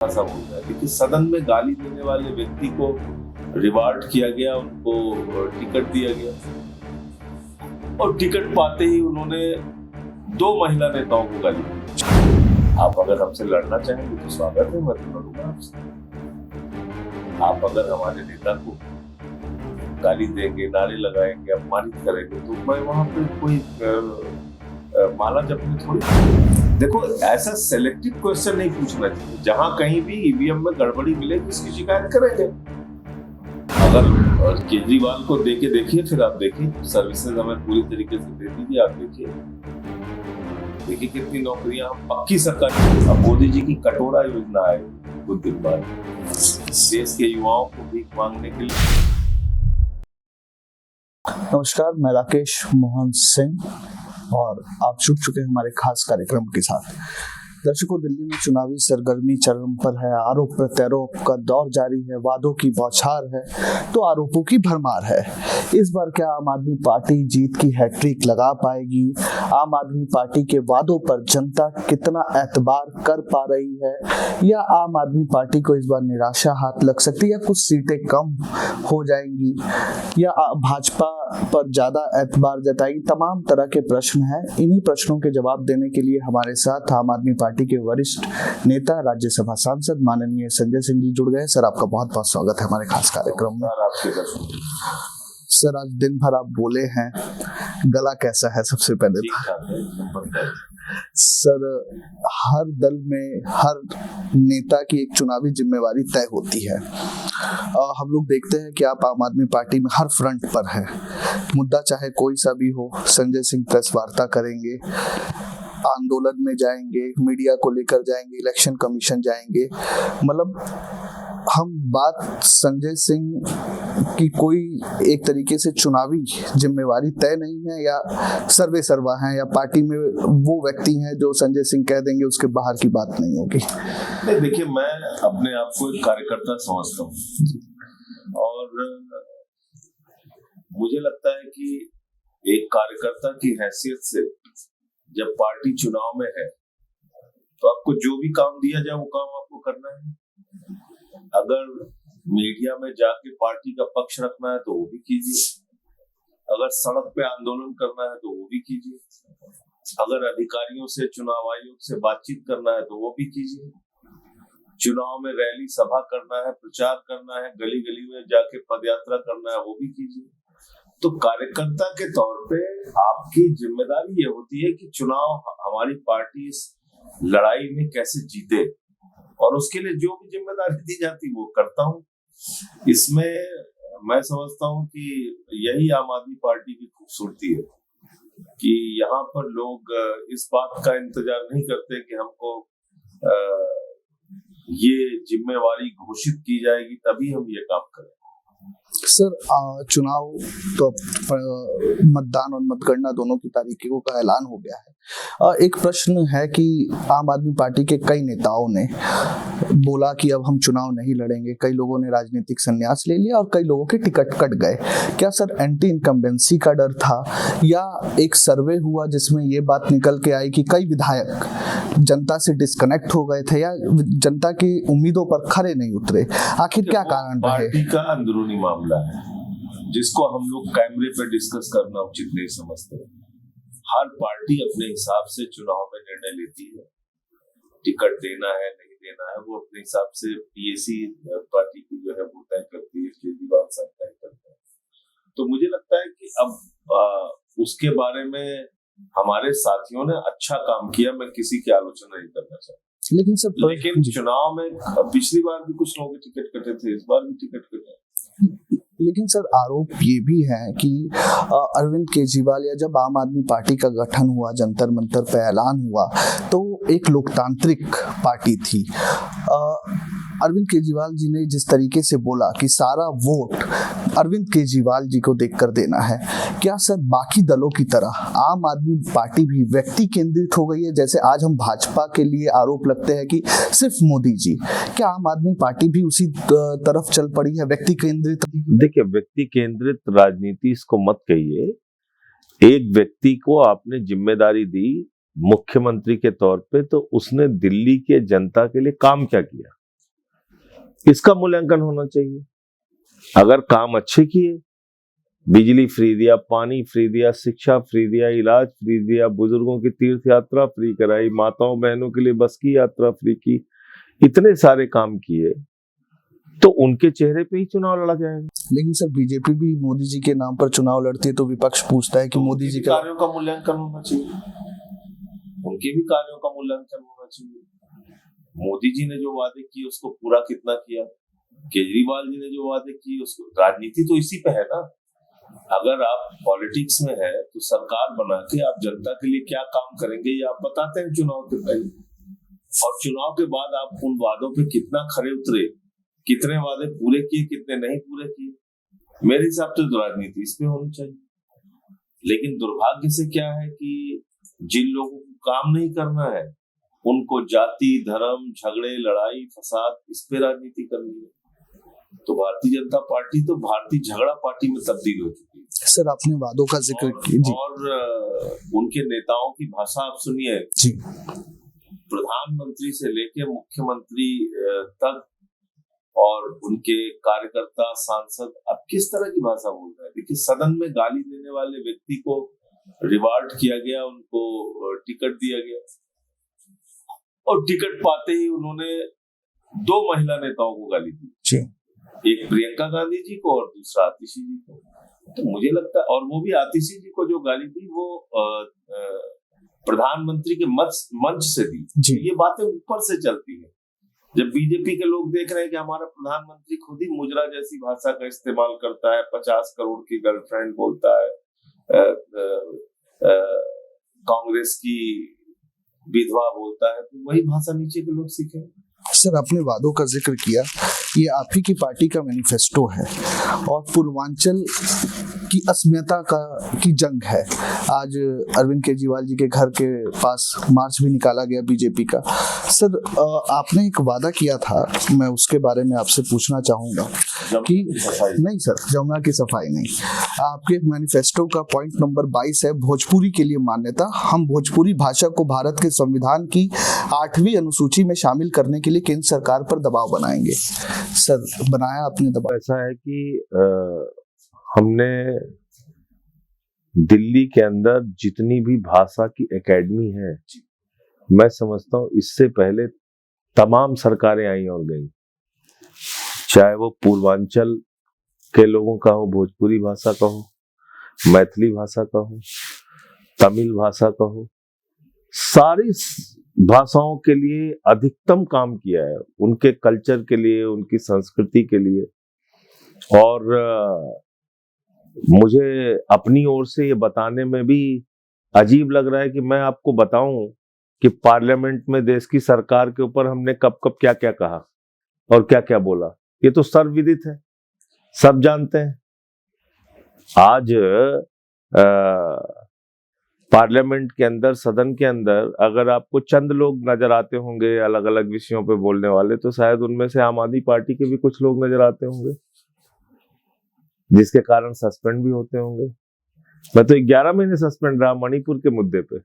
ऐसा बोल रहा है। देखिए, सदन में गाली देने वाले व्यक्ति को रिवार्ड किया गया, उनको टिकट दिया गया और टिकट पाते ही उन्होंने 2 महिला नेताओं को गाली दी। आप अगर हमसे लड़ना चाहेंगे तो स्वागत है, मैं तो लड़ूंगा आपसे। आप अगर हमारे नेता को गाली देंगे, नारे लगाएंगे, अपमानित करेंगे तो मैं वहां पे कोई माला जपने थोड़ी। देखो, ऐसा सेलेक्टिव क्वेश्चन नहीं पूछना चाहिए। जहां कहीं भी ईवीएम में गड़बड़ी मिले इसकी शिकायत करेंगे। अगर केजरीवाल को देके देखिए, फिर आप देखिए सर्विसेज हमें पूरी तरीके से दे दीजिए। आप देखिए कितनी नौकरियां पक्की सरकार। अब मोदी जी की कटोरा योजना है कुछ दिन बाद देश के युवाओं को भीख मांगने के लिए। नमस्कार, मैं राकेश मोहन सिंह और आप जुड़ चुके हैं हमारे खास कार्यक्रम के साथ। दर्शकों, दिल्ली में चुनावी सरगर्मी चरम पर है। आरोप प्रत्यारोप का दौर जारी है, वादों की बौछार है तो आरोपों की भरमार है। इस बार क्या आम आदमी पार्टी जीत की हैट्रिक लगा पाएगी? आम आदमी पार्टी के वादों पर जनता कितना एतबार कर पा रही है, या आम आदमी पार्टी को इस बार निराशा हाथ लग सकती है, या कुछ सीटें कम हो जाएंगी, या भाजपा पर ज्यादा एतबार जताएगी? तमाम तरह के प्रश्न हैं। इन्हीं प्रश्नों के जवाब देने के लिए हमारे साथ आम आदमी पार्टी के वरिष्ठ नेता, राज्यसभा सांसद माननीय संजय सिंह जी जुड़ गए। सर, आपका बहुत बहुत स्वागत है हमारे खास कार्यक्रम में। सर, आज दिन भर आप बोले हैं, गला कैसा है? सबसे पहले सर, हर दल में हर नेता की एक चुनावी जिम्मेवारी तय होती है। हम लोग देखते हैं कि आप आम आदमी पार्टी में हर फ्रंट पर है। मुद्दा चाहे कोई सा भी हो, संजय सिंह प्रेस वार्ता करेंगे, आंदोलन में जाएंगे, मीडिया को लेकर जाएंगे, इलेक्शन कमीशन जाएंगे। मतलब हम बात संजय सिंह की कोई एक तरीके से चुनावी जिम्मेवारी तय नहीं है, या सर्वे सर्वा है, या पार्टी में वो व्यक्ति हैं जो संजय सिंह कह देंगे उसके बाहर की बात नहीं होगी। नहीं, देखिए, मैं अपने आप को एक कार्यकर्ता समझता हूँ और मुझे लगता है कि एक कार्यकर्ता की हैसियत से जब पार्टी चुनाव में है तो आपको जो भी काम दिया जाए वो काम आपको करना है। अगर मीडिया में जाके पार्टी का पक्ष रखना है तो वो भी कीजिए, अगर सड़क पे आंदोलन करना है तो वो भी कीजिए, अगर अधिकारियों से, चुनाव आयोग से बातचीत करना है तो वो भी कीजिए, चुनाव में रैली सभा करना है, प्रचार करना है, गली गली में जाके पदयात्रा करना है वो भी कीजिए। तो कार्यकर्ता के तौर पे आपकी जिम्मेदारी ये होती है कि चुनाव हमारी पार्टी इस लड़ाई में कैसे जीते, और उसके लिए जो भी जिम्मेदारी दी जाती वो करता हूँ। इसमें मैं समझता हूँ कि यही आम आदमी पार्टी की खूबसूरती है कि यहाँ पर लोग इस बात का इंतजार नहीं करते कि हमको ये जिम्मेवारी घोषित की जाएगी तभी हम ये काम करें। सर, चुनाव तो मतदान और मतगणना दोनों की तारीखों का ऐलान हो गया है। एक प्रश्न है कि आम आदमी पार्टी के कई नेताओं ने बोला कि अब हम चुनाव नहीं लड़ेंगे। कई लोगों ने राजनीतिक संन्यास ले लिया और कई लोगों के टिकट कट गए। क्या सर एंटी इनकम्बेंसी का डर था, या एक सर्वे हुआ जिसमें ये बात निकल के आई कि कई विधायक जनता से डिस्कनेक्ट हो गए थे या जनता की उम्मीदों पर खरे नहीं उतरे? आखिर क्या कारण रहे? पार्टी का अंदरूनी मामला है जिसको हम लोग कैमरे पे डिस्कस करना उचित नहीं समझते। हर पार्टी अपने हिसाब से चुनाव में निर्णय लेती है, टिकट देना है नहीं देना है वो अपने हिसाब से पीएसी पार्टी की जो है वो तय करती है, केजरीवाल साहब तय करते हैं। तो मुझे लगता है कि अब उसके बारे में हमारे साथियों ने अच्छा काम किया, मैं किसी की आलोचना नहीं करना चाहता। लेकिन चुनाव में पिछली बार भी कुछ लोगों के टिकट कटे थे, इस बार भी टिकट कटे। लेकिन सर, आरोप ये भी है कि अरविंद केजरीवाल, या जब आम आदमी पार्टी का गठन हुआ, जंतर मंतर पे ऐलान हुआ, तो एक लोकतांत्रिक पार्टी थी। अरविंद केजरीवाल जी ने जिस तरीके से बोला कि सारा वोट अरविंद केजरीवाल जी को देकर देना है, क्या सर बाकी दलों की तरह आम आदमी पार्टी भी व्यक्ति केंद्रित हो गई है? जैसे आज हम भाजपा के लिए आरोप लगते हैं कि सिर्फ मोदी जी, क्या आम आदमी पार्टी भी उसी तरफ चल पड़ी है, व्यक्ति केंद्रित? देखिए, व्यक्ति केंद्रित राजनीति इसको मत कहिए। एक व्यक्ति को आपने जिम्मेदारी दी मुख्यमंत्री के तौर पे, तो उसने दिल्ली के जनता के लिए काम क्या किया? इसका मूल्यांकन होना चाहिए। अगर काम अच्छे किए, बिजली फ्री दिया, पानी फ्री दिया, शिक्षा फ्री दिया, इलाज फ्री दिया, बुजुर्गों की तीर्थ यात्रा फ्री कराई, माताओं बहनों के लिए बस की यात्रा फ्री की, इतने सारे काम किए, तो उनके चेहरे पे ही चुनाव लड़ा जाएगा। लेकिन सर बीजेपी भी मोदी जी के नाम पर चुनाव लड़ती है, तो विपक्ष पूछता है कि मोदी जी के कार्यों का मूल्यांकन होना चाहिए, उनके भी कार्यों का मूल्यांकन होना चाहिए। मोदी जी ने जो वादे किए उसको पूरा कितना किया, केजरीवाल जी ने जो वादे किए उसको, राजनीति तो इसी पे है ना। अगर आप पॉलिटिक्स में है तो सरकार बना के आप जनता के लिए क्या काम करेंगे ये आप बताते हैं चुनाव के पहले, और चुनाव के बाद आप उन वादों पे कितना खरे उतरे, कितने वादे पूरे किए, कितने नहीं पूरे किए। मेरे हिसाब से तो राजनीति इस पे होनी चाहिए। लेकिन दुर्भाग्य से क्या है कि जिन लोगों को काम नहीं करना है उनको जाति, धर्म, झगड़े, लड़ाई, फसाद, इस पे राजनीति करनी है। तो भारतीय जनता पार्टी तो भारतीय झगड़ा पार्टी में तब्दील हो चुकी है। सर आपने वादों का जिक्र किया और उनके नेताओं की भाषा आप सुनिए जी, प्रधानमंत्री से लेके मुख्यमंत्री तक और उनके कार्यकर्ता, सांसद अब किस तरह की भाषा बोल रहे हैं। देखिए, सदन में गाली देने वाले व्यक्ति को रिवार्ड किया गया, उनको टिकट दिया गया, और टिकट पाते ही उन्होंने 2 महिला नेताओं को गाली दी जी, एक प्रियंका गांधी जी को और दूसरा आतिशी जी को। तो मुझे लगता है, और वो भी आतिशी जी को जो गाली दी वो प्रधानमंत्री के मंच से दी जी। ये बातें ऊपर से चलती है। जब बीजेपी के लोग देख रहे हैं कि हमारा प्रधानमंत्री खुद ही मुजरा जैसी भाषा का इस्तेमाल करता है, 50 करोड़ की गर्लफ्रेंड बोलता है, कांग्रेस की विधवा बोलता है, तो वही भाषा नीचे के लोग सीखेंगे। सर आपने वादों का जिक्र किया, ये आप ही की पार्टी का मैनिफेस्टो है और पूर्वांचल की अस्मिता की जंग है। आज अरविंद केजरीवाल जी के घर के पास मार्च भी निकाला गया बीजेपी का। सर आपने एक वादा किया था, मैं उसके बारे में आपसे पूछना चाहूंगा कि नहीं सर, जमुना की सफाई नहीं, आपके मैनिफेस्टो का पॉइंट नंबर 22 है भोजपुरी के लिए मान्यता। हम भोजपुरी भाषा को भारत के संविधान की 8वीं अनुसूची में शामिल करने के लिए केंद्र सरकार पर दबाव बनाएंगे। सर बनाया आपने दबाव? ऐसा है कि हमने दिल्ली के अंदर जितनी भी भाषा की एकेडमी है, मैं समझता हूँ इससे पहले तमाम सरकारें आई और गई, चाहे वो पूर्वांचल के लोगों का हो, भोजपुरी भाषा का हो, मैथिली भाषा का हो, तमिल भाषा का हो, सारी भाषाओं के लिए अधिकतम काम किया है, उनके कल्चर के लिए, उनकी संस्कृति के लिए। और मुझे अपनी ओर से ये बताने में भी अजीब लग रहा है कि मैं आपको बताऊं कि पार्लियामेंट में देश की सरकार के ऊपर हमने कब कब क्या क्या कहा और क्या क्या बोला। ये तो सर्वविदित है, सब जानते हैं। आज पार्लियामेंट के अंदर, सदन के अंदर अगर आपको चंद लोग नजर आते होंगे अलग अलग विषयों पे बोलने वाले, तो शायद उनमें से आम आदमी पार्टी के भी कुछ लोग नजर आते होंगे, जिसके कारण सस्पेंड भी होते होंगे। मैं तो 11 महीने सस्पेंड रहा मणिपुर के मुद्दे पे।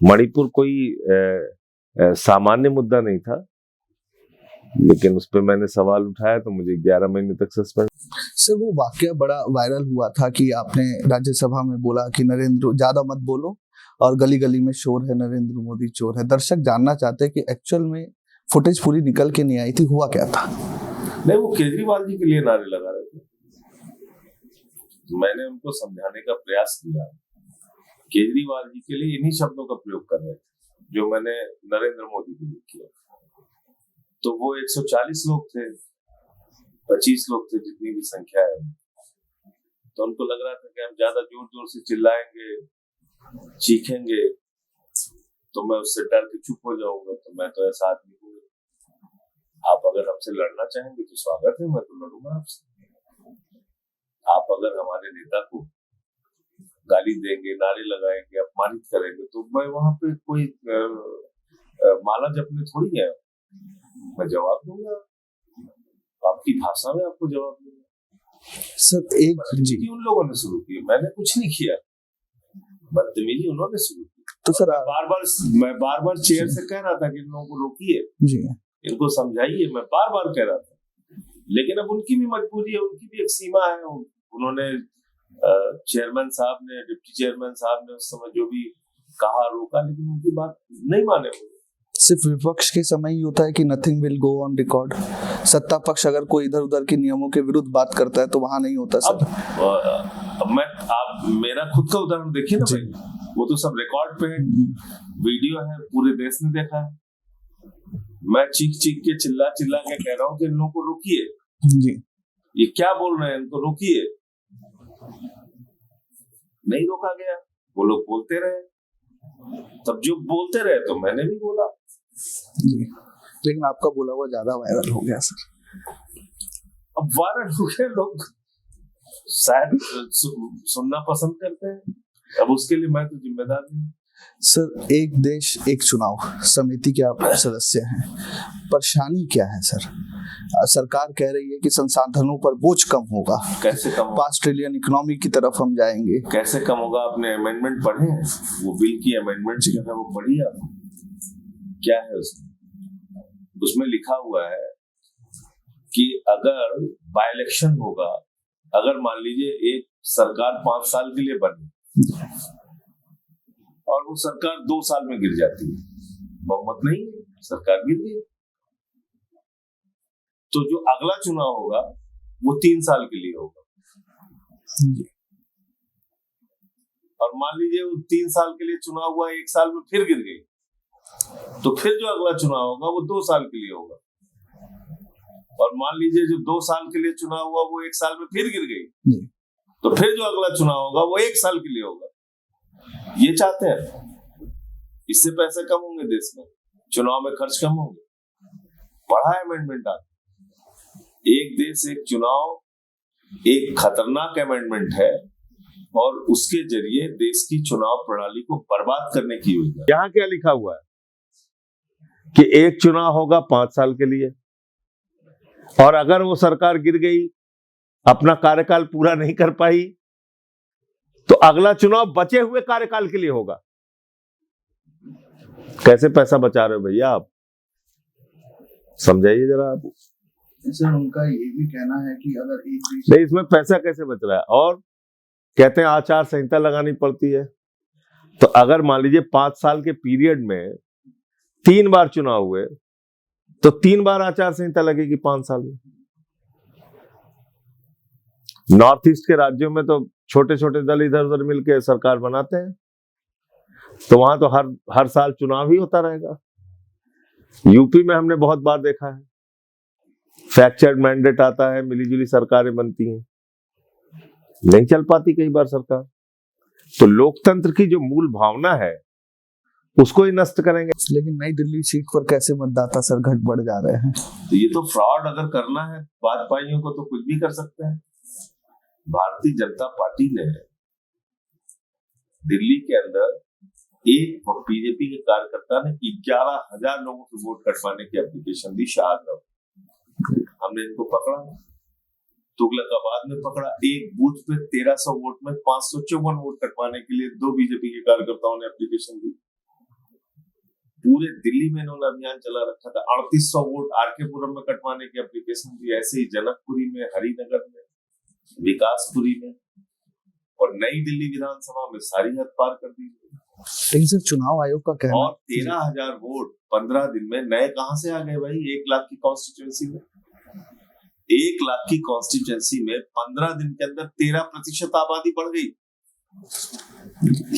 मणिपुर कोई सामान्य मुद्दा नहीं था, लेकिन उस पे मैंने सवाल उठाया तो मुझे 11 महीने तक सस्पेंड। सर वो वाकया बड़ा वायरल हुआ था कि आपने राज्यसभा में बोला कि नरेंद्र ज्यादा मत बोलो और गली गली में शोर है, नरेंद्र मोदी चोर है। दर्शक जानना चाहते हैं कि एक्चुअल में फुटेज पूरी निकल के नहीं आई थी, हुआ क्या था? नहीं, वो केजरीवाल जी के लिए नारे लगा रहे थे। मैंने उनको समझाने का प्रयास किया, केजरीवाल जी के लिए इन्हीं शब्दों का प्रयोग कर रहे थे जो मैंने नरेंद्र मोदी के लिए किया। तो वो 140 लोग थे, 25 लोग थे, जितनी भी संख्या है, तो उनको लग रहा था कि हम ज्यादा जोर जोर से चिल्लाएंगे, चीखेंगे तो मैं उससे डर के चुप हो जाऊंगा। तो मैं तो ऐसा आदमी हूँ, आप अगर हमसे लड़ना चाहेंगे तो स्वागत है, मैं तो लड़ूंगा आपसे। आप अगर हमारे नेता को गाली देंगे, नारे लगाएंगे, अपमानित करेंगे, तो मैं वहां पे कोई माला जपने थोड़ी है, मैं जवाब दूंगा, आपकी भाषा में आपको जवाब दूंगा। सर एक जी उन लोगों ने शुरू की, मैंने कुछ नहीं किया, बदतमीजी उन्होंने शुरू की। तो सर मैं बार बार चेयर से कह रहा था कि इन लोगों को रोकिए, जी इनको समझाइए, मैं बार बार कह रहा था। लेकिन अब उनकी भी मजबूरी है, उनकी भी एक सीमा है। उन्होंने चेयरमैन साहब ने, डिप्टी चेयरमैन साहब ने उस समय जो भी कहा, रोका, लेकिन उनकी बात नहीं माने वो। सिर्फ विपक्ष के समय ही होता है कि nothing will go on record. सत्ता पक्ष अगर कोई इधर उधर के नियमों के विरुद्ध बात करता है तो वहां नहीं होता सर। अब आप मेरा खुद का उदाहरण देखिए ना भाई, वो तो सब रिकॉर्ड पे है, वीडियो है, पूरे देश ने देखा है। मैं चीख चीख के चिल्ला चिल्ला के कह रहा हूँ कि इन लोगों को रोकिए जी, ये क्या बोल रहे हैं, इनको रोकिए। नहीं रोका गया, वो लोग बोलते रहे। तब जो बोलते रहे तो मैंने भी बोला जी, लेकिन आपका बोला हुआ ज्यादा वायरल हो गया सर। अब वायरल हो गए, लोग शायद सुनना पसंद करते हैं, अब उसके लिए मैं तो जिम्मेदार नहीं। सर, एक देश एक चुनाव समिति के आप सदस्य हैं, परेशानी क्या है सर? सरकार कह रही है कि संसाधनों पर बोझ कम होगा। कैसे कम होगा? 5 ट्रिलियन इकोनॉमी की तरफ हम जाएंगे। कैसे कम होगा? आपने अमेंडमेंट पढ़े हैं? वो बिल की अमेंडमेंट जो है वो पढ़ी है? क्या है उसमें लिखा हुआ है कि अगर बाय इलेक्शन होगा, अगर मान लीजिए एक सरकार 5 साल के लिए बनी और वो सरकार 2 साल में गिर जाती है, बहुमत नहीं है, सरकार गिर गई, तो जो अगला चुनाव होगा वो 3 साल के लिए होगा। और मान लीजिए वो 3 साल के लिए चुनाव हुआ, 1 साल में फिर गिर गई, तो फिर जो अगला चुनाव होगा वो 2 साल के लिए होगा। और मान लीजिए जो 2 साल के लिए चुनाव हुआ वो 1 साल में फिर गिर गई, तो फिर जो अगला चुनाव होगा वो 1 साल के लिए होगा। ये चाहते हैं, इससे पैसे कम होंगे देश में, चुनाव में खर्च कम होंगे। पढ़ा है अमेंडमेंट आप? एक देश एक चुनाव एक खतरनाक अमेंडमेंट है और उसके जरिए देश की चुनाव प्रणाली को बर्बाद करने की योजना। यहाँ क्या लिखा हुआ है कि एक चुनाव होगा 5 साल के लिए, और अगर वो सरकार गिर गई, अपना कार्यकाल पूरा नहीं कर पाई, तो अगला चुनाव बचे हुए कार्यकाल के लिए होगा। कैसे पैसा बचा रहे हो भैया आप? समझाइए जरा आप। सर, उनका ये भी कहना है कि अगर एक नहीं, इसमें पैसा कैसे बच रहा है? और कहते हैं आचार संहिता लगानी पड़ती है, तो अगर मान लीजिए 5 साल के पीरियड में 3 बार चुनाव हुए तो 3 बार आचार संहिता लगेगी 5 साल में। नॉर्थ ईस्ट के राज्यों में तो छोटे छोटे दल इधर उधर मिलकर सरकार बनाते हैं, तो वहां तो हर साल चुनाव ही होता रहेगा। यूपी में हमने बहुत बार देखा है, फ्रैक्चर्ड मैंडेट आता है, मिलीजुली सरकारें बनती हैं, नहीं चल पाती कई बार सरकार। तो लोकतंत्र की जो मूल भावना है उसको ही नष्ट करेंगे। लेकिन नई दिल्ली सीट पर कैसे मतदाता सर घट बढ़ जा रहे हैं? तो ये तो फ्रॉड अगर करना है भाजपाइयों को तो कुछ भी कर सकते हैं। भारतीय जनता पार्टी ने दिल्ली के अंदर एक बीजेपी के कार्यकर्ता ने 11,000 लोगों के वोट कटवाने की एप्लीकेशन दी शाहजहां। हमने इनको पकड़ा, तुगलकाबाद में पकड़ा, एक बूथ पे 1300 वोट में 554 वोट कटवाने के लिए 2 बीजेपी के कार्यकर्ताओं ने एप्लीकेशन दी। पूरे दिल्ली में इन्होंने अभियान चला रखा था। 3800 वोट आरकेपुरम में कटवाने की एप्लीकेशन दी, ऐसे ही जनकपुरी में, हरिनगर में, विकासपुरी में, और नई दिल्ली विधानसभा में सारी हद पार कर दी। लेकिन सर, चुनाव आयोग का कहना और 13,000 वोट 15 दिन में नए कहां से आ गए भाई? 1 लाख की कॉन्स्टिट्यूएंसी में 1 लाख की कॉन्स्टिट्यूएंसी में 15 दिन के अंदर 13% आबादी बढ़ गई।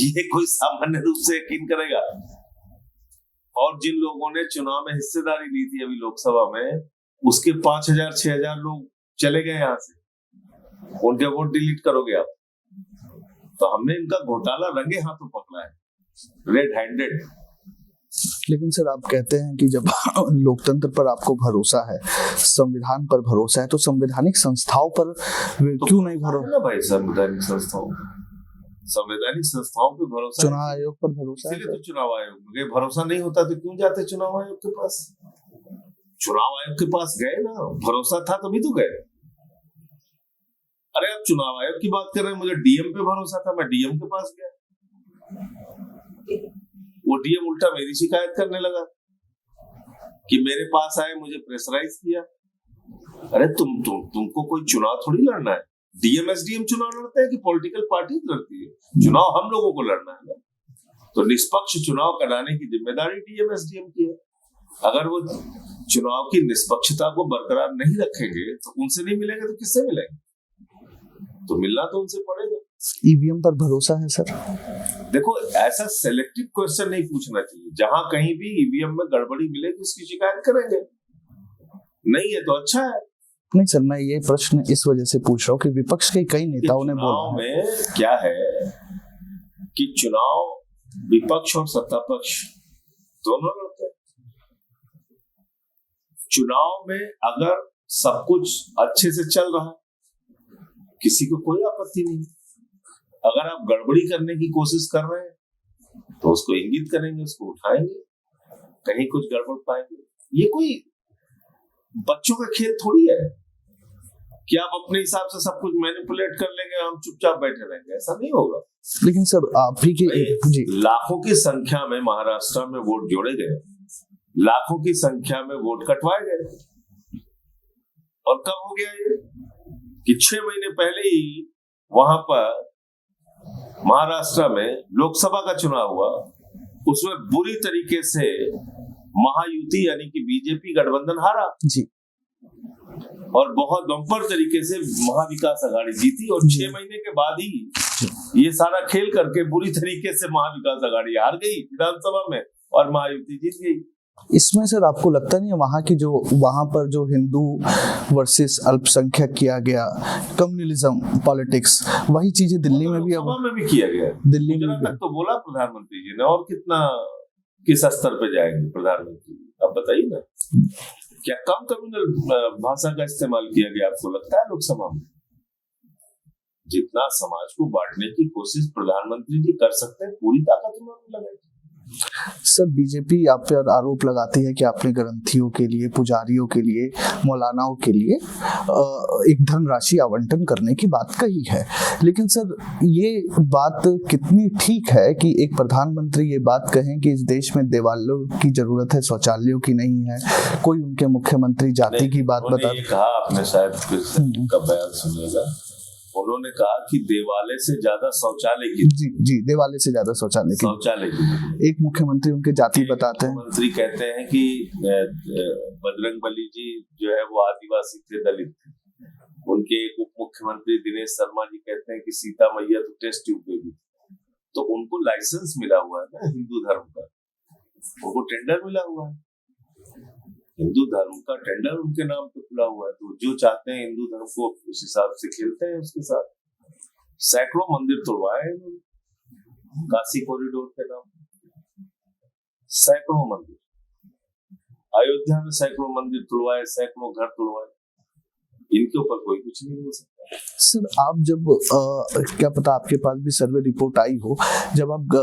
ये कोई सामान्य रूप से यकीन करेगा? और जिन लोगों ने चुनाव में हिस्सेदारी ली थी अभी लोकसभा में, उसके 5,000 6,000 लोग चले गए यहां से, उनके वोट डिलीट करोगे आप? तो हमने इनका घोटाला रंगे हाथों पकड़ा है, रेड हैंडेड। लेकिन सर, आप कहते हैं कि जब लोकतंत्र पर आपको भरोसा है, संविधान पर भरोसा है, तो संवैधानिक संस्थाओं पर क्यों नहीं भरोसा? ना भाई, संवैधानिक संस्थाओं पे भरोसा, चुनाव आयोग पर भरोसा है। तो चुनाव आयोग में भरोसा नहीं होता तो क्यों जाते चुनाव आयोग के पास? चुनाव आयोग के पास गए ना, भरोसा था तभी तो गए। अरे आप चुनाव आयोग की बात कर रहे हैं, मुझे डीएम पे भरोसा था, मैं डीएम के पास गया, वो डीएम उल्टा मेरी शिकायत करने लगा। कि मेरे पास आए, मुझे प्रेशराइज किया। अरे तुमको कोई चुनाव थोड़ी लड़ना है। डीएमएसडीएम चुनाव लड़ते हैं कि पॉलिटिकल पार्टी लड़ती है? चुनाव हम लोगों को लड़ना है ना। तो निष्पक्ष चुनाव कराने की जिम्मेदारी डीएमएसडीएम की है। अगर वो चुनाव की निष्पक्षता को बरकरार नहीं रखेंगे तो उनसे नहीं मिलेंगे तो किससे मिलेंगे? तो मिलना तो उनसे पड़ेगा। ईवीएम पर भरोसा है सर? देखो, ऐसा सेलेक्टिव क्वेश्चन नहीं पूछना चाहिए। जहां कहीं भी ईवीएम में गड़बड़ी मिलेगी उसकी शिकायत करेंगे, नहीं है तो अच्छा है। नहीं सर, मैं ये प्रश्न इस वजह से पूछ रहा हूँ कि विपक्ष के कई नेताओं ने बोला में क्या है कि चुनाव विपक्ष और सत्ता पक्ष दोनों लड़ते हैं। चुनाव में अगर सब कुछ अच्छे से चल रहा है, किसी को कोई आपत्ति नहीं। अगर आप गड़बड़ी करने की कोशिश कर रहे हैं तो उसको इंगित करेंगे, उसको उठाएंगे, कहीं कुछ गड़बड़ पाएंगे। ये कोई बच्चों का खेल थोड़ी है कि आप अपने हिसाब से सब कुछ मैनिपुलेट कर लेंगे, हम चुपचाप बैठे रहेंगे। ऐसा नहीं होगा। लेकिन सर आप ही के जी, लाखों की संख्या में महाराष्ट्र में वोट जोड़े गए, लाखों की संख्या में वोट कटवाए गए। और कब हो गया ये कि 6 महीने पहले ही वहां पर महाराष्ट्र में लोकसभा का चुनाव हुआ, उसमें बुरी तरीके से महायुति यानी कि बीजेपी गठबंधन हारा जी, और बहुत बम्पर तरीके से महाविकास आघाड़ी जीती। और 6 महीने के बाद ही ये सारा खेल करके बुरी तरीके से महाविकास आघाड़ी हार गई विधानसभा में और महायुति जीत गई। इसमें सर आपको लगता नहीं है वहां पर जो हिंदू वर्सेस अल्पसंख्यक किया गया कम्युनलिज्म पॉलिटिक्स, वही चीजें दिल्ली में भी किया गया? दिल्ली में तक तो बोला प्रधानमंत्री जी ने, और कितना किस स्तर पे जाएंगे प्रधानमंत्री? अब बताइए ना, क्या कम कम्युनल भाषा का इस्तेमाल किया गया आपको लगता है लोकसभा में? जितना समाज को बांटने की कोशिश प्रधानमंत्री जी कर सकते हैं, पूरी ताकत उन्होंने लगाई। सर बीजेपी आप पर आरोप लगाती है कि आपने ग्रंथियों के लिए, पुजारियों के लिए, मौलानाओं के लिए एक धनराशि आवंटन करने की बात कही है। लेकिन सर ये बात कितनी ठीक है कि एक प्रधानमंत्री ये बात कहें कि इस देश में देवालयों की जरूरत है, शौचालयों की नहीं है? कोई उनके मुख्यमंत्री जाति की बात बता कहा, आपने शायद का बयान सुनेगा, उन्होंने कहा कि देवालय से ज्यादा शौचालय की। जी, देवालय से ज्यादा शौचालय की। एक मुख्यमंत्री उनके जाति बताते हैं। मुख्यमंत्री कहते हैं कि बजरंगबली जी जो है वो आदिवासी थे, दलित थे। उनके एक उप मुख्यमंत्री दिनेश शर्मा जी कहते हैं कि सीता मैया तो टेस्ट ट्यूब पे भी। तो उनको लाइसेंस मिला हुआ है ना हिंदू धर्म का, उनको टेंडर मिला हुआ है, हिंदू धर्म का टेंडर उनके नाम पे खुला हुआ है। तो जो चाहते हैं हिंदू धर्म को उस हिसाब से खेलते हैं उसके साथ। सैकड़ों मंदिर तोड़वाए इन्होंने, काशी कॉरिडोर के नाम, सैकड़ों मंदिर। अयोध्या में सैकड़ों मंदिर तोड़वाए, सैकड़ों घर तोड़वाए। इनके ऊपर कोई कुछ नहीं हो सकता। सर आप जब क्या पता आपके पास भी सर्वे रिपोर्ट आई हो, जब आप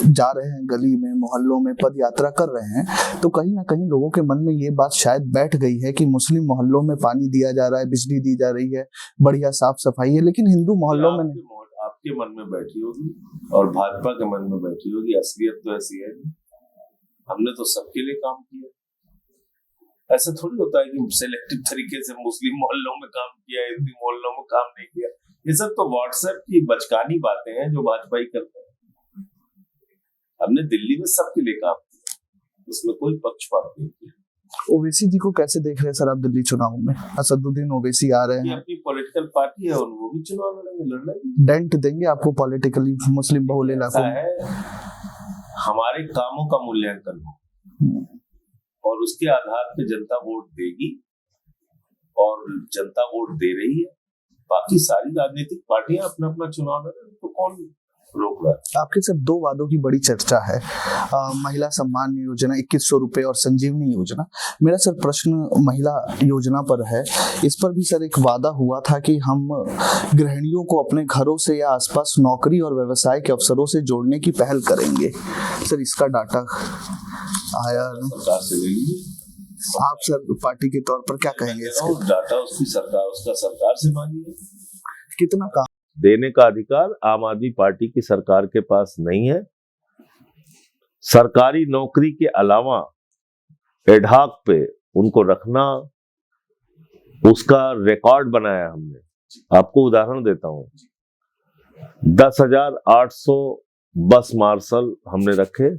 जा रहे हैं गली में, मोहल्लों में पद यात्रा कर रहे हैं, तो कहीं ना कहीं लोगों के मन में ये बात शायद बैठ गई है कि मुस्लिम मोहल्लों में पानी दिया जा रहा है, बिजली दी जा रही है, बढ़िया साफ सफाई है, लेकिन हिंदू मोहल्लों में नहीं। आपके मन में बैठी होगी और भाजपा के मन में बैठी होगी। असलियत तो ऐसी है, हमने तो सबके लिए काम किया। ऐसा थोड़ी होता है कि सिलेक्टिव तरीके से मुस्लिम मोहल्लों में काम किया, हिंदू मोहल्लों में काम नहीं किया। ये सब तो व्हाट्सएप की बचकानी बातें हैं जो भाजपा ही करते हैं। हमने दिल्ली में सबके लिए काम किया, उसमें कोई पक्षपात नहीं किया। ओवैसी जी को कैसे देख रहे हैं सर आप दिल्ली चुनाव में? असदुद्दीन ओवैसी आ रहे हैं, अपनी पॉलिटिकल पार्टी है, वो भी चुनाव लड़ेंगे। डेंट देंगे आपको पॉलिटिकली मुस्लिम बहुल इलाकों में? हमारे कामों का मूल्यांकन हो और उसके आधार पे जनता वोट देगी, और जनता वोट दे रही है। बाकी सारी राजनीतिक पार्टियां अपना अपना चुनाव लड़ रही हैं, तो कौन रोक रहा है? आपके सर 2 वादों की बड़ी चर्चा है, महिला सम्मान योजना 2100 रुपए और संजीवनी योजना। मेरा सर प्रश्न महिला योजना पर है। इस पर भी सर एक वादा हुआ था कि हम गृहिणियों को अपने घरों से या आसपास नौकरी और व्यवसाय के अवसरों से जोड़ने की पहल करेंगे। सर इसका डाटा आया सरकार से ले लीजिए। आप सर पार्टी के तौर पर क्या कहेंगे? डाटा उसका सरकार से मांगिए। कितना काम देने का अधिकार आम आदमी पार्टी की सरकार के पास नहीं है। सरकारी नौकरी के अलावा एडहॉक पे उनको रखना, उसका रिकॉर्ड बनाया हमने। आपको उदाहरण देता हूं, 10,800 बस मार्शल हमने रखे,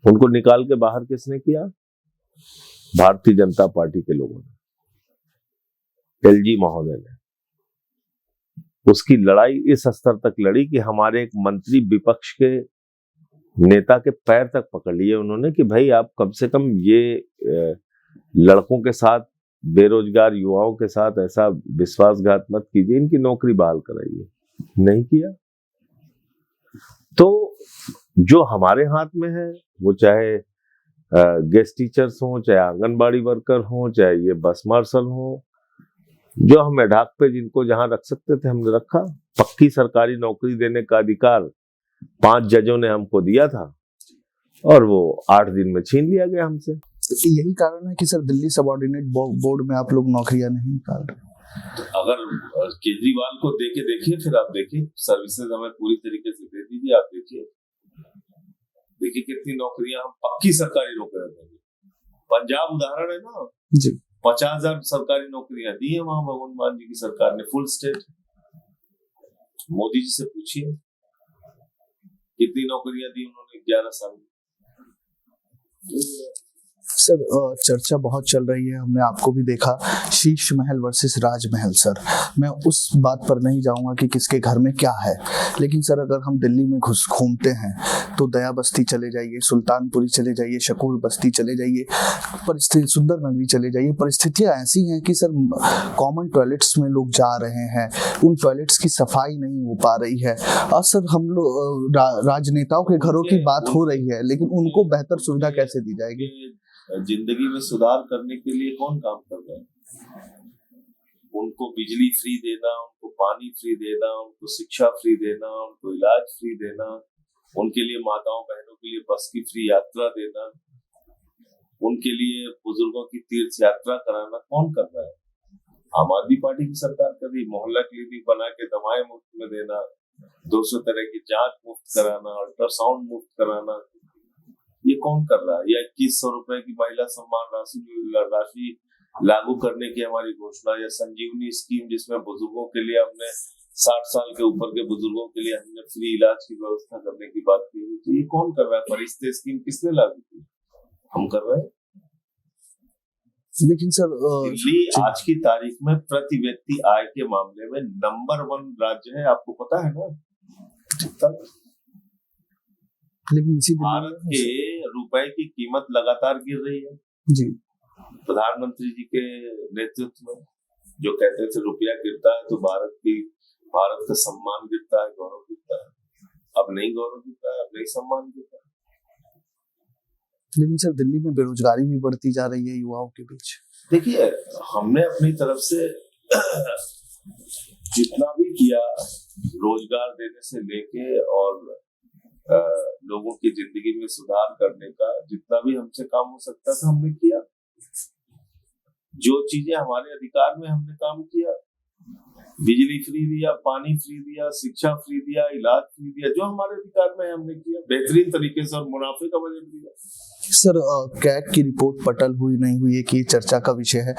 उनको निकाल के बाहर किसने किया? भारतीय जनता पार्टी के लोगों ने, एलजी महोदय ने। उसकी लड़ाई इस स्तर तक लड़ी कि हमारे एक मंत्री विपक्ष के नेता के पैर तक पकड़ लिए उन्होंने कि भाई आप कम से कम ये लड़कों के साथ, बेरोजगार युवाओं के साथ ऐसा विश्वासघात मत कीजिए, इनकी नौकरी बहाल कराइए। नहीं किया। तो जो हमारे हाथ में है, वो चाहे गेस्ट टीचर्स हों, चाहे आंगनबाड़ी वर्कर हों, चाहे ये बस मार्शल हों, जो हम एडहॉक पे जिनको जहां रख सकते थे हमने रखा। पक्की सरकारी नौकरी देने का अधिकार 5 जजों ने हमको दिया था और वो 8 दिन में छीन लिया गया हमसे। यही कारण है कि सर दिल्ली सबऑर्डिनेट बोर्ड में आप लोग नौकरियां नहीं निकाल रहे। अगर केजरीवाल को देके देखिए, फिर आप देखिए सर्विसेज हमें पूरी तरीके से दे दीजिए, आप देखिए कितनी नौकरियां हम पक्की सरकारी नौकरियां देंगे। पंजाब उदाहरण है ना जी, 50,000 सरकारी नौकरियां दी है वहां भगवंत मान जी की सरकार ने, फुल स्टेट। मोदी जी से पूछिए कितनी नौकरियां दी उन्होंने 11 साल में। सर चर्चा बहुत चल रही है, हमने आपको भी देखा, शीश महल वर्सेस राजमहल। सर मैं उस बात पर नहीं जाऊंगा कि किसके घर में क्या है, लेकिन सर अगर हम दिल्ली में घूमते हैं तो दया बस्ती चले जाइए, सुल्तानपुरी चले जाइए, शकूर बस्ती चले जाइए, परिस्थिति सुंदर नगरी चले जाइए, परिस्थितियां ऐसी हैं कि सर कॉमन टॉयलेट्स में लोग जा रहे हैं, उन टॉयलेट्स की सफाई नहीं हो पा रही है। और सर हम लोग राजनेताओं के घरों की बात हो रही है, लेकिन उनको बेहतर सुविधा कैसे दी जाएगी? जिंदगी में सुधार करने के लिए कौन काम कर रहा है? उनको बिजली फ्री देना, उनको पानी फ्री देना, उनको शिक्षा फ्री देना, उनको इलाज फ्री देना, उनके लिए माताओं बहनों के लिए बस की फ्री यात्रा देना, उनके लिए बुजुर्गों की तीर्थ यात्रा कराना कौन कर रहा है? आम आदमी पार्टी की सरकार कर रही। मोहल्ला क्लिनिक बना के दवाएं मुफ्त में देना, 200 तरह की जांच मुफ्त कराना, अल्ट्रासाउंड मुफ्त कराना, ये कौन कर रहा है? या 2100 रुपए की महिला सम्मान राशि लागू करने की हमारी घोषणा, या संजीवनी स्कीम जिसमें बुजुर्गों के लिए हमने 60 साल के ऊपर के बुजुर्गों के लिए हमने फ्री इलाज की व्यवस्था करने की बात की हुई, तो ये कौन कर रहा है? फरिश्ते स्कीम किसने लागू की? हम कर रहे हैं। लेकिन सर दिल्ली आज की तारीख में प्रति व्यक्ति आय के मामले में नंबर 1 राज्य है, आपको पता है ना? लेकिन इसी भारत के रुपए की कीमत लगातार गिर रही है जी। प्रधानमंत्री जी के नेतृत्व में, जो कहते थे रुपया गिरता है तो भारत का सम्मान गिरता है, गौरव गिरता है। अब नहीं गौरव गिरता है, अब नहीं सम्मान गिरता है। लेकिन सर दिल्ली में बेरोजगारी भी बढ़ती जा रही है युवाओं के बीच। देखिए, हमने अपनी तरफ से जितना भी किया, रोजगार देने से लेके और लोगों की जिंदगी में सुधार करने का जितना भी हमसे काम हो सकता था हमने किया। जो चीजें हमारे अधिकार में हमने काम किया, बिजली फ्री दिया, पानी फ्री दिया, शिक्षा फ्री दिया, इलाज फ्री दिया, जो हमारे अधिकार में हमने किया बेहतरीन तरीके से, और मुनाफे का बजट दिया। सर कैट की रिपोर्ट पटल हुई नहीं हुई है कि चर्चा का विषय है।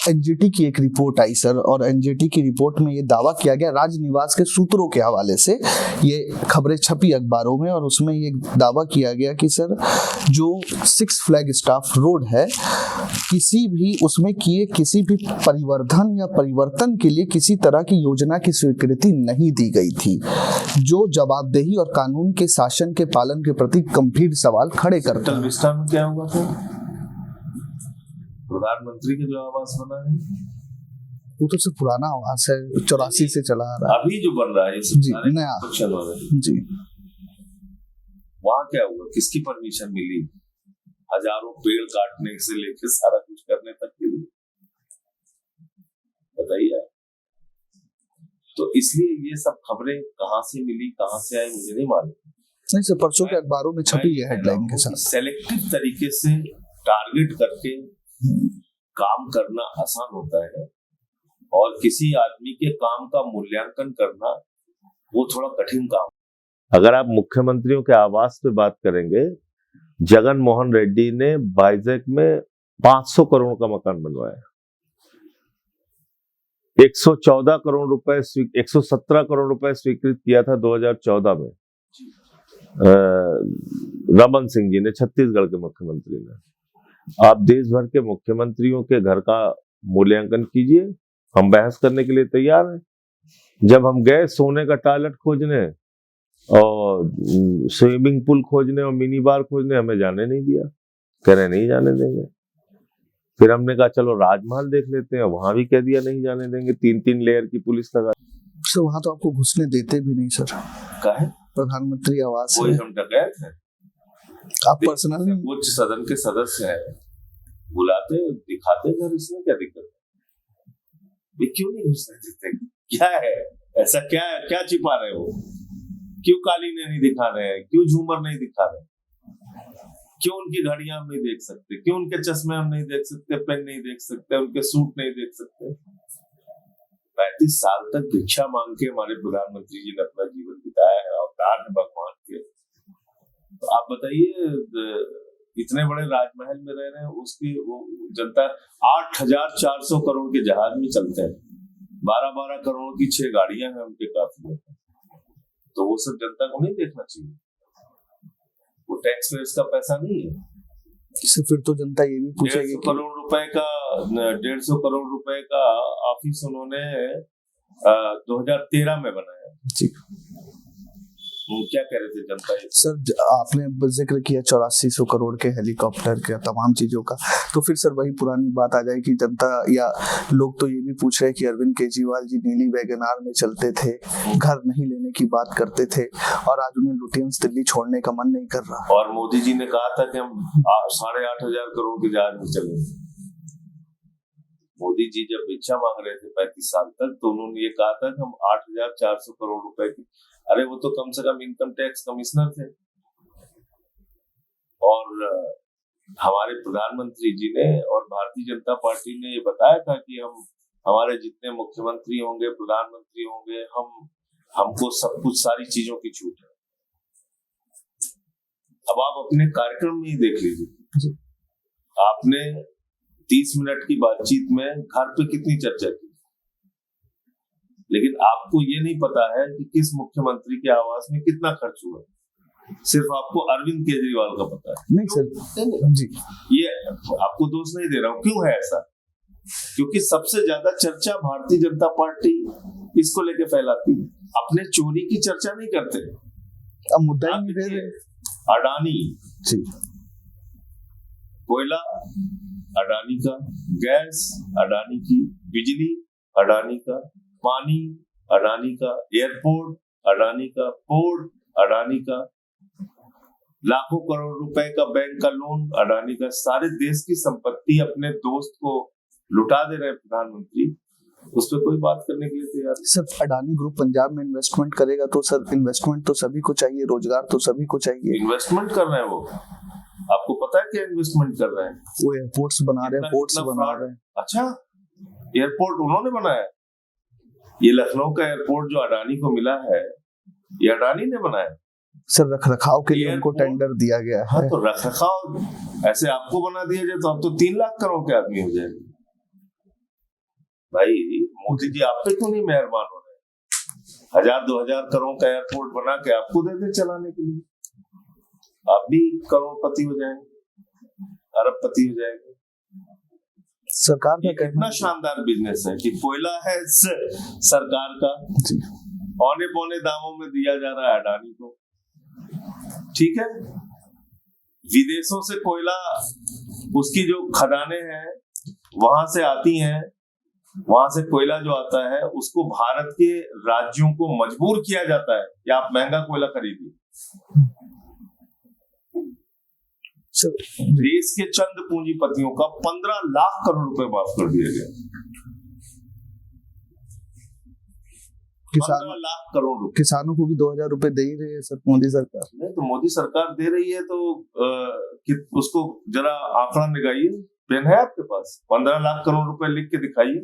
एनजीटी की एक रिपोर्ट आई सर, और एनजीटी की रिपोर्ट में ये दावा किया गया राजनिवास के सूत्रों के हवाले से, ये खबरें छपी अखबारों में, और उसमें ये दावा किया गया कि सर जो 6 फ्लैग स्टाफ रोड है, किसी भी उसमें किए किसी भी परिवर्धन या परिवर्तन के लिए किसी तरह की योजना की स्वीकृति नहीं दी गई थी, जो जवाबदेही और कानून के शासन के पालन के प्रति गंभीर सवाल खड़े करता है। में क्या हुआ था? प्रधानमंत्री के जो आवास बना है, वो तो सिर्फ पुराना आवास है, 84 से चला आ रहा है। अभी जो बन रहा है जी नया जी, वहाँ क्या हुआ? किसकी परमिशन मिली? हजारों पेड़ काटने से लेकर सारा कुछ करने तक के लिए, बताइए। तो इसलिए ये सब खबरें कहाँ से मिली, कहाँ से आई, मुझे नहीं मालूम। नहीं सर, परसों के अखबारों में छपी है हेडलाइन के साथ। सेलेक्टिव तरीके से टारगेट करके काम करना आसान होता है, और किसी आदमी के काम का मूल्यांकन करना वो थोड़ा कठिन काम। अगर आप मुख्यमंत्रियों के आवास पे बात करेंगे जगन मोहन रेड्डी ने वाइजैक में 500 करोड़ का मकान बनवाया। 114 करोड़ रुपए 117 करोड़ रुपए स्वीकृत किया था 2014 में रमन सिंह जी ने, छत्तीसगढ़ के मुख्यमंत्री ने। आप देश भर के मुख्यमंत्रियों के घर का मूल्यांकन कीजिए, हम बहस करने के लिए तैयार हैं। जब हम गए सोने का टॉयलेट खोजने और स्विमिंग पूल खोजने और मिनी बार खोजने, हमें जाने नहीं दिया, कह रहे नहीं जाने देंगे। फिर हमने कहा चलो राजमहल देख लेते हैं, वहां भी कह दिया नहीं जाने देंगे, 3-3 लेयर की पुलिस लगा। सर वहां तो आपको घुसने देते भी नहीं सर। काहे? प्रधानमंत्री आवास कोई है। हम डकैत हैं? आप पर्सनली उच्च सदन के सदस्य हैं, बुलाते दिखाते घर, इसमें क्या दिक्कत है? ये क्यों नहीं घुसने देते? क्या है ऐसा? क्या छिपा रहे हो? क्यों कालीने नहीं दिखा रहे हैं? क्यों झूमर नहीं दिखा रहे? क्यों उनकी घड़ियां हम नहीं देख सकते? क्यों उनके चश्मे हम नहीं देख सकते, पेन नहीं देख सकते, उनके सूट नहीं देख सकते? 35 साल तक भिक्षा मांग के हमारे प्रधानमंत्री जी ने अपना जीवन बिताया है, अवतार है भगवान के। तो आप बताइए, इतने बड़े राजमहल में रह रहे हैं, उसकी वो जनता 8,400 करोड़ के जहाज में चलते हैं, 12-12 करोड़ की 6 गाड़ियां हैं उनके काफिले में। तो वो सब जनता को नहीं देखना चाहिए? वो टैक्स पेयर्स का पैसा नहीं है? इससे फिर तो जनता ये भी पूछेगी 150 करोड़ रुपए का 150 करोड़ रुपए का ऑफिस उन्होंने 2013 में बनाया जी। क्या कह रहे थे जनता? सर आपने जिक्र किया 8400 करोड़ के हेलीकॉप्टर के तमाम चीजों का, तो फिर सर वही पुरानी बात आ जाएगी। जनता या लोग तो ये भी पूछ रहे हैं कि अरविंद केजरीवाल जी नीली वैगनार में चलते थे, घर नहीं लेने की बात करते थे, और आज उन्हें लुटियंस दिल्ली छोड़ने का मन नहीं कर रहा। और मोदी जी ने कहा था कि हम 8,500 करोड़ के जहाज में चलेंगे। मोदी जी जब भिक्षा मांग रहे थे 35 साल तक, तो उन्होंने ये कहा था कि हम 8,400 करोड़ रुपए की, अरे वो तो कम से कम इनकम टैक्स कमिश्नर थे। और हमारे प्रधानमंत्री जी ने और भारतीय जनता पार्टी ने ये बताया था कि हमारे जितने मुख्यमंत्री होंगे, प्रधानमंत्री होंगे, हमको सब कुछ, सारी चीजों की छूट है। अब आप अपने कार्यक्रम में ही देख लीजिए, आपने 30 मिनट की बातचीत में घर पे कितनी चर्चा की, लेकिन आपको ये नहीं पता है कि किस मुख्यमंत्री के आवास में कितना खर्च हुआ। सिर्फ आपको अरविंद केजरीवाल का पता है। नहीं सर जी, ये आपको दोष नहीं दे रहा हूँ। क्यों है ऐसा? क्योंकि सबसे ज्यादा चर्चा भारतीय जनता पार्टी इसको लेके फैलाती है, अपने चोरी की चर्चा नहीं करते। अब मुद्दा ही नहीं दे रहे। अडानी जी, कोयला अडानी का, गैस अडानी की, बिजली अडानी का, पानी अडानी का, एयरपोर्ट अडानी का, पोर्ट अडानी का, लाखों करोड़ रुपए का बैंक का लोन अडानी का। सारे देश की संपत्ति अपने दोस्त को लुटा दे रहे प्रधानमंत्री, उस पर कोई बात करने के लिए तैयार नहीं। सर अडानी ग्रुप पंजाब में इन्वेस्टमेंट करेगा तो सर इन्वेस्टमेंट तो सभी को चाहिए, रोजगार तो सभी को चाहिए। इन्वेस्टमेंट कर रहे हैं वो, आपको पता है क्या इन्वेस्टमेंट कर रहे हैं? वो एयरपोर्ट्स बना रहे हैं, पोर्ट्स बना रहे हैं। अच्छा, एयरपोर्ट उन्होंने बनाया? ये लखनऊ का एयरपोर्ट जो अडानी को मिला है, ये अडानी ने बनाया? सर रखरखाव के लिए उनको टेंडर दिया गया है। हाँ, तो रखरखाव ऐसे आपको बना दिया जाए तो आप तो 3 लाख करोड़ के आदमी हो जाएंगे। भाई मोदी जी आप पे क्यों नहीं मेहरबान हो रहे? 1,000-2,000 करोड़ का एयरपोर्ट बना के आपको दे दे चलाने के लिए, आप भी करोड़पति हो जाएंगे, अरबपति हो जाएंगे। सरकार का कितना शानदार बिजनेस है कि कोयला है सरकार का, औने पौने दामों में दिया जा रहा है अडानी को। ठीक है, विदेशों से कोयला, उसकी जो खदानें हैं वहां से आती हैं, वहां से कोयला जो आता है उसको भारत के राज्यों को मजबूर किया जाता है कि आप महंगा कोयला खरीदिए। देश के चंद पूंजीपतियों का 15 लाख करोड़ रुपए माफ कर दिया गया। 15 लाख करोड़ रुपए। किसानों को भी 2,000 रुपए दे ही रही है सर मोदी सरकार। नहीं तो मोदी सरकार दे रही है तो उसको जरा आंकड़ा निकालिए, पेन है आपके पास? 15 लाख करोड़ रुपए लिख के दिखाइए,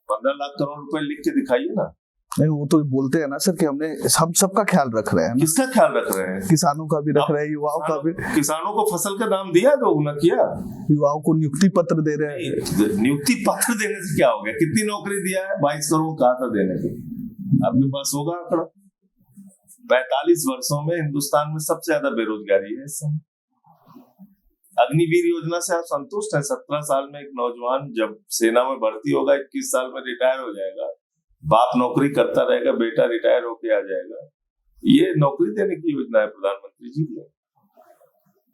15 लाख करोड़ रुपए लिख के दिखाइए ना। नहीं, वो तो बोलते हैं ना सर कि हम सबका ख्याल रख रहे हैं ना। किसका ख्याल रख रहे हैं? किसानों का भी रख रहे हैं, युवाओं का भी। किसानों को फसल का दाम दिया दोगुना किया, युवाओं को नियुक्ति पत्र दे रहे हैं। नियुक्ति पत्र देने से क्या हो गया? कितनी नौकरी दिया है? 22 करोड़ कहा था देने को, आपके पास होगा आंकड़ा। 45 वर्षों में हिंदुस्तान में सबसे ज्यादा बेरोजगारी है इस समय। अग्निवीर योजना से आप संतुष्ट हैं? 17 साल में एक नौजवान जब सेना में भर्ती होगा, 21 साल में रिटायर हो जाएगा, बाप नौकरी करता रहेगा, बेटा रिटायर होके आ जाएगा। ये नौकरी देने की योजना है प्रधानमंत्री जी की।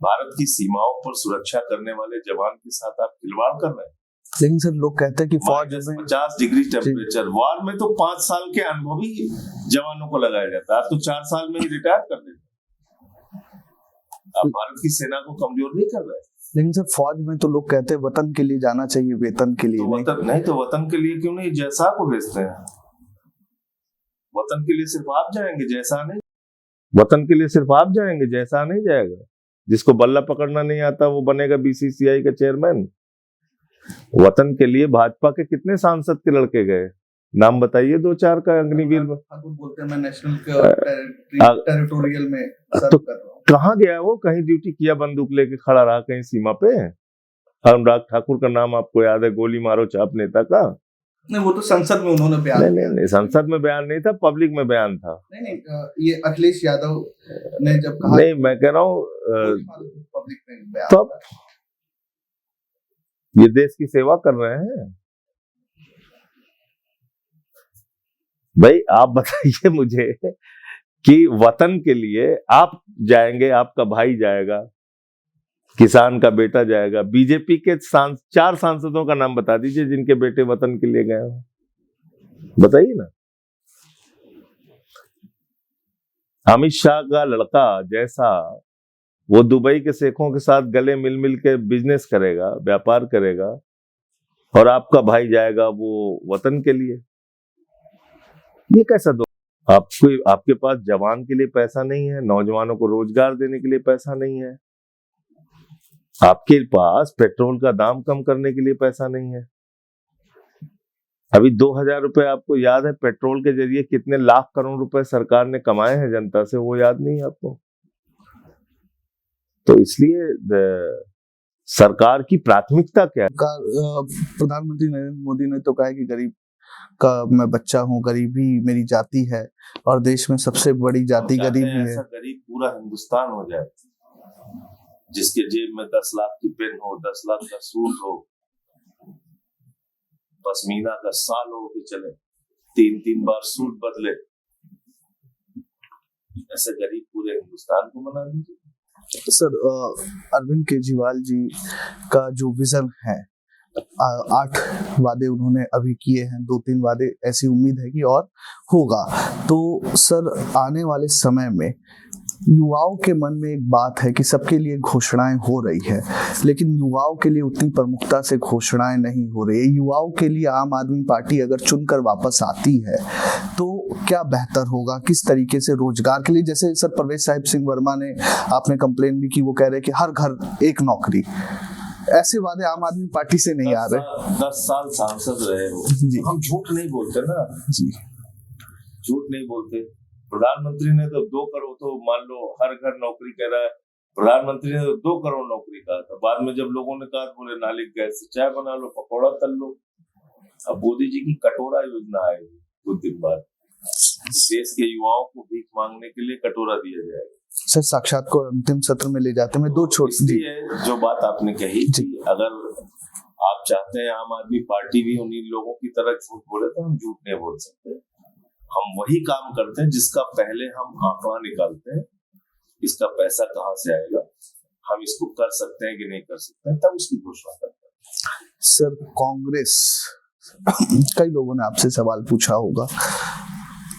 भारत की सीमाओं पर सुरक्षा करने वाले जवान के साथ आप खिलवाड़ कर रहे हैं। लेकिन सर लोग कहते हैं कि फौज में 50 डिग्री टेम्परेचर, वार में तो 5 साल के अनुभवी जवानों को लगाया जाता है, आप तो 4 साल में ही रिटायर कर देते। आप भारत की सेना को कमजोर नहीं कर रहे। लेकिन सर फौज में तो लोग कहते हैं वतन के लिए जाना चाहिए, वेतन के लिए नहीं तो वतन के लिए क्यों नहीं जैसा को भेजते हैं? वतन के लिए सिर्फ आप जाएंगे, जैसा नहीं। वतन के लिए सिर्फ आप जाएंगे, जैसा नहीं जाएगा। जिसको बल्ला पकड़ना नहीं आता वो बनेगा बीसीसीआई का चेयरमैन। वतन के लिए भाजपा के कितने सांसद के लड़के गए? नाम बताइए 2-4 का। अग्निवीर में बोलते हैं मैं नेशनल टेरिटोरियल में सर्व कर रहा हूं। कहाँ गया वो? कहीं ड्यूटी किया, बंदूक लेके खड़ा रहा कहीं सीमा पे? अनुराग ठाकुर का नाम आपको याद है, गोली मारो चाप नेता का? नहीं, वो तो संसद में उन्होंने बयान नहीं, संसद में बयान नहीं था, पब्लिक में बयान था। नहीं, ये अखिलेश यादव ने जब कहा। नहीं, मैं कह रहा हूँ पब्लिक में बयान, तब ये देश की सेवा कर रहे हैं भाई। आप बताइए मुझे कि वतन के लिए आप जाएंगे, आपका भाई जाएगा, किसान का बेटा जाएगा। बीजेपी के 4 सांसदों का नाम बता दीजिए जिनके बेटे वतन के लिए गए हो, बताइए ना। अमित शाह का लड़का जैसा वो दुबई के शेखों के साथ गले मिल मिल के बिजनेस करेगा, व्यापार करेगा, और आपका भाई जाएगा वो वतन के लिए। ये कैसा दो? आपके पास जवान के लिए पैसा नहीं है, नौजवानों को रोजगार देने के लिए पैसा नहीं है, आपके पास पेट्रोल का दाम कम करने के लिए पैसा नहीं है। अभी 2000 रुपए, आपको याद है पेट्रोल के जरिए कितने लाख करोड़ रुपए सरकार ने कमाए हैं जनता से? वो याद नहीं है आपको? तो इसलिए सरकार की प्राथमिकता क्या है? प्रधानमंत्री नरेंद्र मोदी ने तो कहा है कि गरीब का मैं बच्चा हूँ, गरीबी मेरी जाति है, और देश में सबसे बड़ी जाति गरीबी है। ऐसा गरीब पूरा हिंदुस्तान हो जाए जिसके जेब में 10 लाख की पेन हो, 10 लाख का सूट हो, पश्मीना का साल हो के चले, 3-3 बार सूट बदले। ऐसे गरीब पूरे हिंदुस्तान को बना दीजिए। सर अरविंद केजरीवाल जी का जो विजन है, 8 वादे उन्होंने अभी किए हैं, 2-3 वादे ऐसी उम्मीद है कि और होगा। तो सर आने वाले समय में युवाओं के मन में एक बात है कि सबके लिए घोषणाएं हो रही है, लेकिन युवाओं के लिए उतनी प्रमुखता से घोषणाएं नहीं हो रही है। युवाओं के लिए आम आदमी पार्टी अगर चुनकर वापस आती है तो क्या बेहतर होगा? किस तरीके से रोजगार के लिए, जैसे सर परवेज साहिब सिंह वर्मा ने, आपने कंप्लेन भी की, वो कह रहे कि हर घर एक नौकरी, ऐसे वादे आम आदमी पार्टी से नहीं आ रहे। 10 साल सांसद रहे हो जी, हम झूठ नहीं बोलते ना जी, झूठ नहीं बोलते। प्रधानमंत्री ने तो 2 करोड़, तो मान लो हर घर नौकरी कह रहा है, प्रधानमंत्री ने तो 2 करोड़ नौकरी कहा था। बाद में जब लोगों ने कहा, बोले नाली गैस से चाय बना लो, पकौड़ा तल लो। अब मोदी जी की कटोरा योजना आएगी कुछ दिन बाद, देश के युवाओं को भीख मांगने के लिए कटोरा दिया जाएगा। सर साक्षात को अंतिम सत्र में ले जाते हैं। 2 छोटी जो बात आपने कही थी, अगर आप चाहते हैं आम आदमी पार्टी भी उन्हीं लोगों की तरह झूठ बोले, तो हम झूठ नहीं बोल सकते। हम वही काम करते हैं जिसका पहले हम आंकड़ा निकालते हैं, इसका पैसा कहाँ से आएगा, हम इसको कर सकते हैं कि नहीं कर सकते हैं, तब उसकी घोषणा करते हैं। सर कांग्रेस, कई लोगों ने आपसे सवाल पूछा होगा,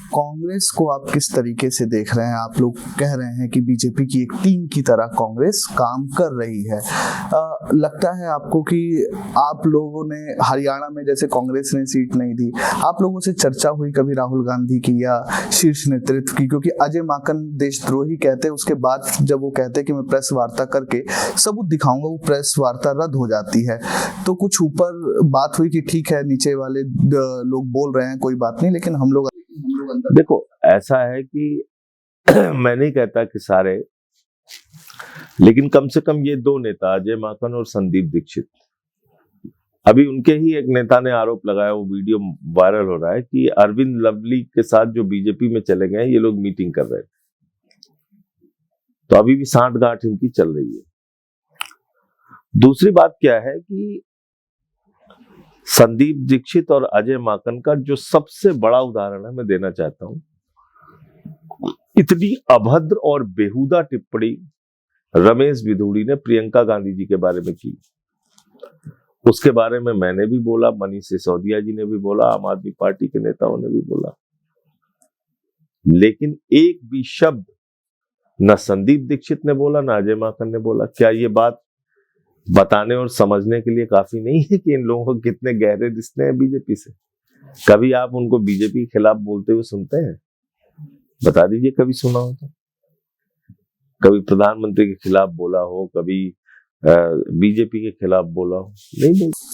कांग्रेस को आप किस तरीके से देख रहे हैं? आप लोग कह रहे हैं कि बीजेपी की एक टीम की तरह कांग्रेस काम कर रही है। लगता है आपको कि आप लोगों ने हरियाणा में, जैसे कांग्रेस ने सीट नहीं दी, आप लोगों से चर्चा हुई कभी राहुल गांधी की या शीर्ष नेतृत्व की? क्योंकि अजय माकन देशद्रोही कहते हैं, उसके बाद जब वो कहते हैं कि मैं प्रेस वार्ता करके सबूत दिखाऊंगा, वो प्रेस वार्ता रद्द हो जाती है। तो कुछ ऊपर बात हुई कि ठीक है, नीचे वाले लोग बोल रहे हैं, कोई बात नहीं, लेकिन हम लोग गठबंधन? देखो, ऐसा है कि मैं नहीं कहता कि सारे, लेकिन कम से कम ये दो नेता, अजय माकन और संदीप दीक्षित, अभी उनके ही एक नेता ने आरोप लगाया, वो वीडियो वायरल हो रहा है, कि अरविंद लवली के साथ जो बीजेपी में चले गए ये लोग मीटिंग कर रहे थे। तो अभी भी सांठ-गांठ इनकी चल रही है। दूसरी बात क्या है कि संदीप दीक्षित और अजय माकन का जो सबसे बड़ा उदाहरण है, मैं देना चाहता हूं, इतनी अभद्र और बेहुदा टिप्पणी रमेश बिधूड़ी ने प्रियंका गांधी जी के बारे में की। उसके बारे में मैंने भी बोला, मनीष सिसोदिया जी ने भी बोला, आम आदमी पार्टी के नेताओं ने भी बोला, लेकिन एक भी शब्द न संदीप दीक्षित ने बोला, न अजय माकन ने बोला। क्या ये बात बताने और समझने के लिए काफी नहीं है कि इन लोगों को कितने गहरे रिश्ते हैं बीजेपी से? कभी आप उनको बीजेपी के खिलाफ बोलते हुए सुनते हैं? बता दीजिए, कभी सुना हो तो। कभी प्रधानमंत्री के खिलाफ बोला हो, कभी बीजेपी के खिलाफ बोला हो? नहीं बोलते।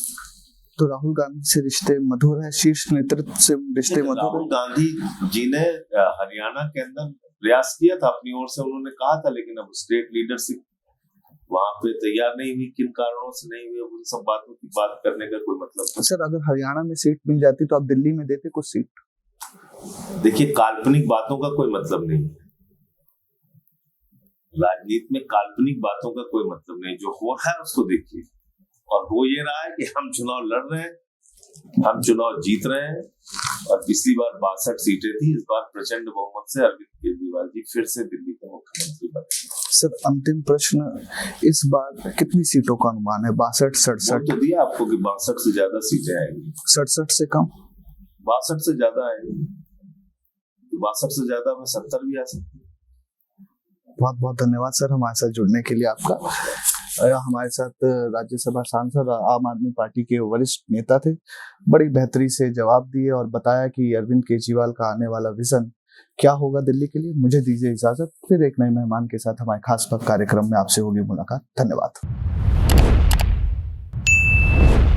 तो राहुल गांधी से रिश्ते मधुर है, शीर्ष नेतृत्व से रिश्ते मधुर राहुल है? गांधी जी ने हरियाणा के अंदर प्रयास किया था अपनी ओर से, उन्होंने कहा था, लेकिन अब स्टेट लीडरशिप वहां पे तैयार नहीं हुई, किन कारणों से नहीं हुई, उन सब बातों की बात करने का कोई मतलब नहीं। सर, अगर हरियाणा में सीट मिल जाती तो आप दिल्ली में देते कुछ सीट? देखिए, काल्पनिक बातों का कोई मतलब नहीं है। राजनीति में काल्पनिक बातों का कोई मतलब नहीं, जो हो रहा है उसको देखिए। और हो ये रहा है कि हम चुनाव लड़ रहे हैं, हम चुनाव जीत रहे हैं, और पिछली बार 62 सीटें थी, इस बार प्रचंड बहुमत से अरविंद केजरीवाल जी फिर से दिल्ली के मुख्यमंत्री बने। सर, अंतिम प्रश्न, इस बार कितनी सीटों का अनुमान है? 62, 67? तो दिया आपको कि 62 से ज्यादा सीटें आएंगी। 67 से कम? 62 से ज्यादा आएंगी। 62 से ज्यादा में 70 भी आ सकती है। बहुत बहुत धन्यवाद सर हमारे साथ जुड़ने के लिए आपका। हमारे साथ राज्यसभा सांसद, आम आदमी पार्टी के वरिष्ठ नेता थे। बड़ी बेहतरी से जवाब दिए और बताया कि अरविंद केजरीवाल का आने वाला विजन क्या होगा दिल्ली के लिए। मुझे दीजिए इजाजत, फिर एक नए मेहमान के साथ हमारे खास कार्यक्रम में आपसे होगी मुलाकात। धन्यवाद।